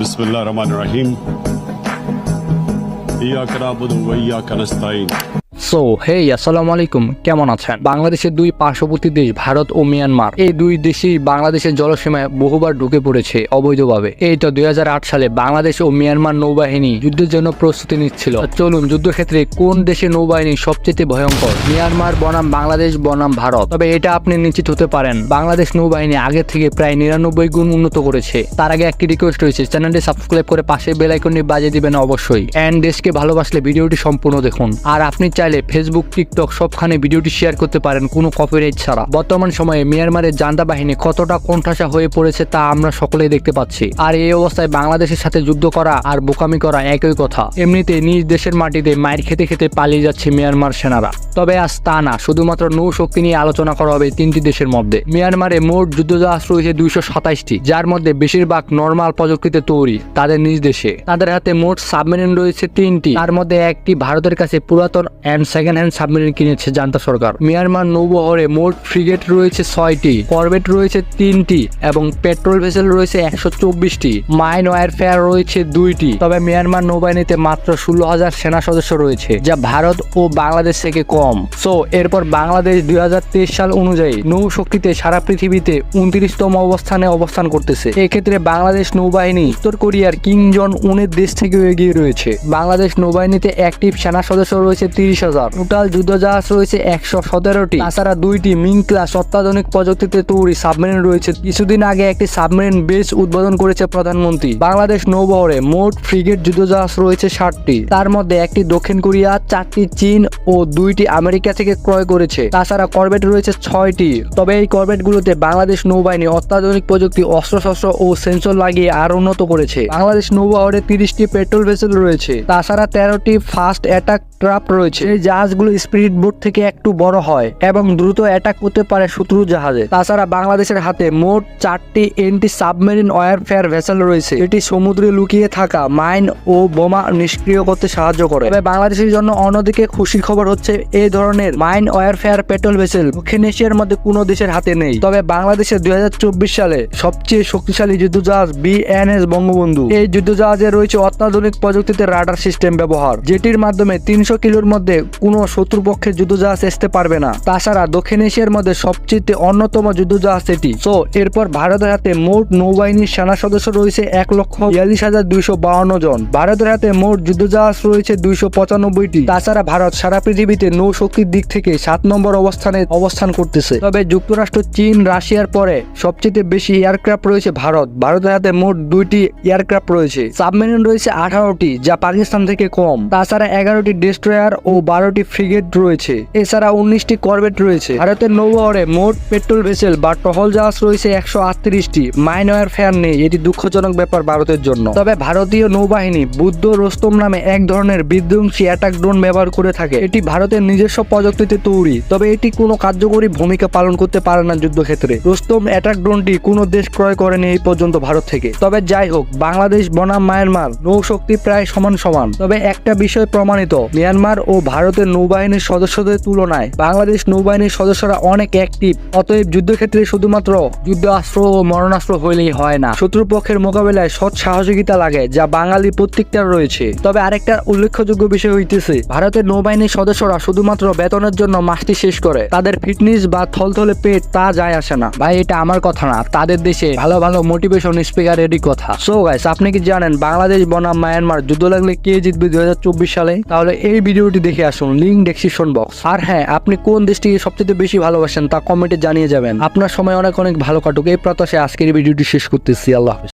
बिस्मिल्लाह रहमान रहीम इय्याका नअबुदु व इय्याका नस्ताईन। So hey আসসালামু আলাইকুম, কেমন আছেন? বাংলাদেশের দুই পার্শ্ববর্তী দেশ ভারত ও মিয়ানমার, এই দুই দেশই বাংলাদেশের জলসীমায় বহুবার ঢুকে পড়েছে অবৈধভাবে। এই তো 2008 সালে বাংলাদেশ ও মিয়ানমার নৌবাহিনী যুদ্ধের জন্য প্রস্তুতি নিচ্ছিল। চলুন যুদ্ধক্ষেত্রে কোন দেশের নৌবাহিনী সবচেয়ে ভয়ঙ্কর, মিয়ানমার বনাম বাংলাদেশ বনাম ভারত। তবে এটা আপনি নিশ্চিত হতে পারেন, বাংলাদেশ নৌবাহিনী আগের থেকে প্রায় 99 গুণ উন্নত করেছে। তার আগে একটি রিকোয়েস্ট রয়েছে, চ্যানেলটি সাবস্ক্রাইব করে পাশে বেল আইকনটি বাজিয়ে দিবেন অবশ্যই। এন্ড দেশকে ভালোবাসলে ভিডিওটি সম্পূর্ণ দেখুন। আর আপনি চাইলে ফেসবুক, টিকটক সবখানে ভিডিওটি শেয়ার করতে পারেন কোনো কপিরাইট ছাড়া। বর্তমান সময়ে মিয়ানমারের জান্তা বাহিনী কতটা কোণঠাসা হয়ে পড়েছে তা আমরা সকলেই দেখতে পাচ্ছি। আর এই অবস্থায় বাংলাদেশের সাথে যুদ্ধ করা আর বোকামি করা একই কথা। এমনিতে নিজ দেশের মাটিতে মাইর খেতে খেতে পালিয়ে যাচ্ছে মিয়ানমার সেনারা। তবে আজ তা না, শুধুমাত্র নৌ শক্তি নিয়ে আলোচনা করা হবে তিনটি দেশের মধ্যে। মিয়ানমারে মোট যুদ্ধজাহাজ রয়েছে 227টি, যার মধ্যে বেশিরভাগ নরমাল প্রযুক্তিতে তৈরি তাদের নিজ দেশে। তাদের হাতে মোট সাবমেরিন রয়েছে 3টি, তার মধ্যে একটি ভারতের কাছে পুরাতন অ্যান্ড সেকেন্ড হ্যান্ড সাবমেরিন কিনেছে জান্তা সরকার। মিয়ানমার নৌবহরে মোট ফ্রিগেট রয়েছে 6টি, করভেট রয়েছে 3টি এবং পেট্রোল ভেসেল রয়েছে 124টি, মাইন ওয়ারফেয়ার রয়েছে 2টি। তবে মিয়ানমার নৌবাহিনীতে মাত্র 16,000 সেনা সদস্য রয়েছে, যা ভারত ও বাংলাদেশ থেকে কম। সো এরপর বাংলাদেশ 2023 সাল অনুযায়ী নৌ শক্তিতে সারা পৃথিবীতে 29তম অবস্থানে অবস্থান করতেছে। এক্ষেত্রে বাংলাদেশ নৌবাহিনী উত্তর কোরিয়ার কিং জন উনের দেশ থেকেও এগিয়ে রয়েছে। বাংলাদেশ নৌবাহিনীতে অ্যাক্টিভ সেনা সদস্য রয়েছে 30,000, টোটাল যুদ্ধজাহাজ রয়েছে 117টি, তাছাড়া 2টি মিং ক্লাস অত্যাধুনিক প্রযুক্তিতে তৈরি সাবমেরিন রয়েছে। কিছুদিন আগে একটি সাবমেরিন বেস উদ্বোধন করেছে প্রধানমন্ত্রী। বাংলাদেশ নৌবহরে মোট ফ্রিগেট যুদ্ধজাহাজ রয়েছে 60টি, তার মধ্যে একটি দক্ষিণ কোরিয়া, 4টি চীন ও 2টি আমেরিকা থেকে ক্রয় করেছে। তাছাড়া করভেট রয়েছে 6টি। তবে এই করভেটগুলোতে বাংলাদেশ নৌবাহিনী অত্যাধুনিক প্রযুক্তি, অস্ত্রশস্ত্র ও সেন্সর লাগিয়ে আরো উন্নত করেছে। বাংলাদেশ নৌবহরে 30টি পেট্রোল ভেসেল রয়েছে, তাছাড়া 13টি ফাস্ট অ্যাটাক ক্রাফট রয়েছে। এই জাহাজগুলো স্পিড বোট থেকে একটু বড় হয় এবং দ্রুত অ্যাটাক করতে পারে শত্রু জাহাজে। তাছাড়া বাংলাদেশের হাতে মোট 4টি এন্টি সাবমেরিন ওয়ারফেয়ার ভেসেল রয়েছে, এটি সমুদ্রে লুকিয়ে থাকা মাইন ও বোমা নিষ্ক্রিয় করতে সাহায্য করে। তবে বাংলাদেশের জন্য অন্যদিকে খুশির খবর হচ্ছে, এই ধরনের মাইন ওয়ারফেয়ার পেট্রোল ভেসেল দক্ষিণ এশিয়ার মধ্যে কোনো দেশের হাতে নেই। তবে বাংলাদেশের 2024 সালে সবচেয়ে শক্তিশালী যুদ্ধজাহাজ বিএনএস বঙ্গবন্ধু। এই যুদ্ধজাহাজে রয়েছে অত্যাধুনিক প্রযুক্তিতে রাডার সিস্টেম ব্যবহার, যেটির মাধ্যমে 300 কিলোর মধ্যে কোনো শত্রুপক্ষের যুদ্ধজাহাজ আসতে পারবে না। তাছাড়া দক্ষিণ এশিয়ার মধ্যে সবচেয়ে অন্যতম যুদ্ধজাহাজ এটি। সো এরপর ভারতের হাতে মোট নৌবাহিনীর সেনা সদস্য রয়েছে 1,42,252 জন। ভারতের হাতে মোট যুদ্ধজাহাজ রয়েছে 295টি। তাছাড়া ভারত সারা পৃথিবীতে নৌ শক্তির দিক থেকে 7 নম্বর অবস্থানে অবস্থান করতেছে। তবে যুক্তরাষ্ট্র, চীন, রাশিয়ার পরে সবচেয়ে বেশি এয়ারক্রাফট রয়েছে ভারত। ভারতের হাতে মোট 2টি এয়ারক্রাফট রয়েছে। সাবমেরিন রয়েছে 18টি, যা পাকিস্তান থেকে কম। তাছাড়া 11টি ডেস্ট্রয়ার ও 12টি ফ্রিগেট রয়েছে। এছাড়া 19টি করভেট রয়েছে। ভারতের নৌবহরে মোট পেট্রোল ভেসেল বা টহল জাহাজ রয়েছে 138টি। মাইন ওয়ারফেয়ার নেই, এটি দুঃখজনক ব্যাপার ভারতের জন্য। তবে ভারতীয় নৌবাহিনী বুদ্ধ রোস্তম নামে এক ধরনের বিধ্বংসী অ্যাটাক ড্রোন ব্যবহার করে থাকে। এটি ভারতের নিজস্ব প্রযুক্তিতে তৈরি, তবে এটি কোনো কার্যকরী ভূমিকা পালন করতে পারে না যুদ্ধক্ষেত্রে। রোস্তম অ্যাটাক ড্রোনটি কোনো দেশ ক্রয় করেনি এই পর্যন্ত ভারত থেকে। তবে যাই হোক, বাংলাদেশ বনাম মায়ানমার নৌ শক্তি প্রায় সমান সমান। তবে একটা বিষয় প্রমাণিত, মিয়ানমার ও ভারতের নৌবাহিনীর সদস্যদের তুলনায় বাংলাদেশ নৌবাহিনীর সদস্যরা অনেক অ্যাক্টিভ। অতএব যুদ্ধক্ষেত্রে শুধুমাত্র যুদ্ধাস্ত্র ও মরণাস্ত্র হইলেই হয় না, শত্রুপক্ষের মোকাবেলায় সৎ সাহসিকতা লাগে, যা বাঙালি প্রত্যেকটার রয়েছে। তবে আরেকটা উল্লেখযোগ্য বিষয় হইতেছে, ভারতের নৌবাহিনীর সদস্যরা শুধুমাত্র বেতনের জন্য মাসটি শেষ করে, তাদের ফিটনেস বা থলথলে পেট তা যায় আসে না। ভাই এটা আমার কথা না, তাদের দেশে ভালো ভালো মোটিভেশন স্পিকারেরই কথা। সো গাইস, আপনি কি জানেন বাংলাদেশ বনাম মায়ানমার যুদ্ধ লাগলে কে জিতবে 2024 সালে? তাহলে এই ভিডিওটি দেখে আসুন, লিঙ্ক ডেসক্রিপশন বক্স। আর হ্যাঁ, আপনি কোন দেশটিকে সবচেয়ে বেশি ভালোবাসেন তা কমেন্টে জানিয়ে যাবেন। আপনার সময় অনেক অনেক ভালো কাটুক এই প্রত্যাশায় আজকের ভিডিওটি শেষ করতেছি। আল্লাহ হাফেজ।